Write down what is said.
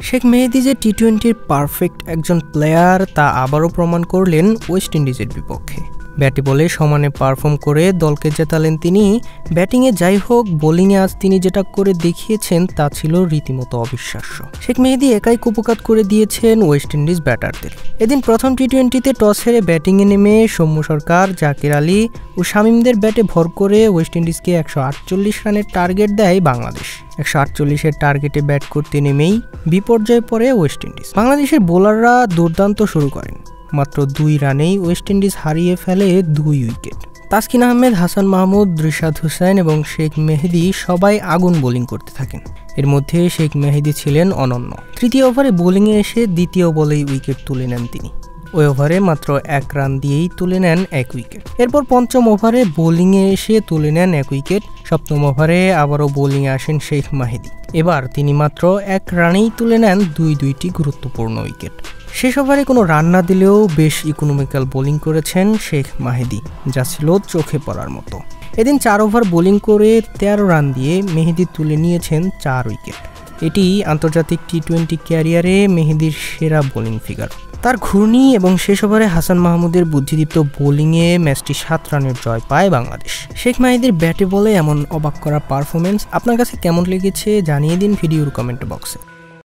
শেখ মেহেদী যে টি-20-র পারফেক্ট একজন প্লেয়ার তা আবারও প্রমাণ করলেন ওয়েস্ট ইন্ডিজের বিপক্ষে। ব্যাটে বলে সমানে পারফর্ম করে দলকে জেতালেন তিনি। ব্যাটিংয়ে যাই হোক, বোলিংয়ে আজ তিনি যেটা করে দেখিয়েছেন তা ছিল রীতিমতো অবিশ্বাস্য। শেখ মেহেদী একাই কুপকাত করে দিয়েছেন ওয়েস্ট ইন্ডিজ ব্যাটারদের। এদিন প্রথম টি-20-তে টস হেরে ব্যাটিংয়ে নেমে সৌম্য সরকার, জাকির আলী ও শামীমদের ব্যাটে ভর করে ওয়েস্ট ইন্ডিজকে 148 রানের টার্গেট দেয় বাংলাদেশ। 148-এর টার্গেটে ব্যাট করতে নেমেই বিপর্যয়ে পড়ে ওয়েস্ট ইন্ডিজ। বাংলাদেশের বোলাররা দুর্দান্ত শুরু করেন। মাত্র 2 রানেই ওয়েস্ট ইন্ডিজ হারিয়ে ফেলে 2 উইকেট। তাসকিন আহমেদ, হাসান মাহমুদ, রিশাদ হোসেন এবং শেখ মেহেদী সবাই আগুন বোলিং করতে থাকেন। এর মধ্যে শেখ মেহেদী ছিলেন অনন্য। তৃতীয় ওভারে বোলিংয়ে এসে দ্বিতীয় বলেই উইকেট তুলে নেন তিনি। ওই ওভারে মাত্র 1 রান দিয়েই তুলে নেন 1 উইকেট। এরপর পঞ্চম ওভারে বোলিংয়ে এসে তুলে নেন 1 উইকেট। সপ্তম ওভারে আবারও বোলিংয়ে আসেন শেখ মেহেদী। এবার তিনি মাত্র 1 রানেই তুলে নেন দুইটি গুরুত্বপূর্ণ উইকেট। শেষ ওভারে কোনো রান না দিলেও বেশ ইকোনমিক্যাল বোলিং করেছেন শেখ মেহেদী, যা ছিল চোখে পড়ার মতো। এদিন 4 ওভার বোলিং করে 13 রান দিয়ে মেহেদী তুলে নিয়েছেন 4 উইকেট। এটি আন্তর্জাতিক টি-20 ক্যারিয়ারে মেহেদীর সেরা বোলিং ফিগার। তার ঘূর্ণি এবং শেষ ওভারে হাসান মাহমুদের বুদ্ধিদীপ্ত বোলিংয়ে ম্যাচটি 7 রানের জয় পায় বাংলাদেশ। শেখ মেহেদীর ব্যাটে বলে এমন অবাক করা পারফরমেন্স আপনার কাছে কেমন লেগেছে জানিয়ে দিন ভিডিওর কমেন্ট বক্সে।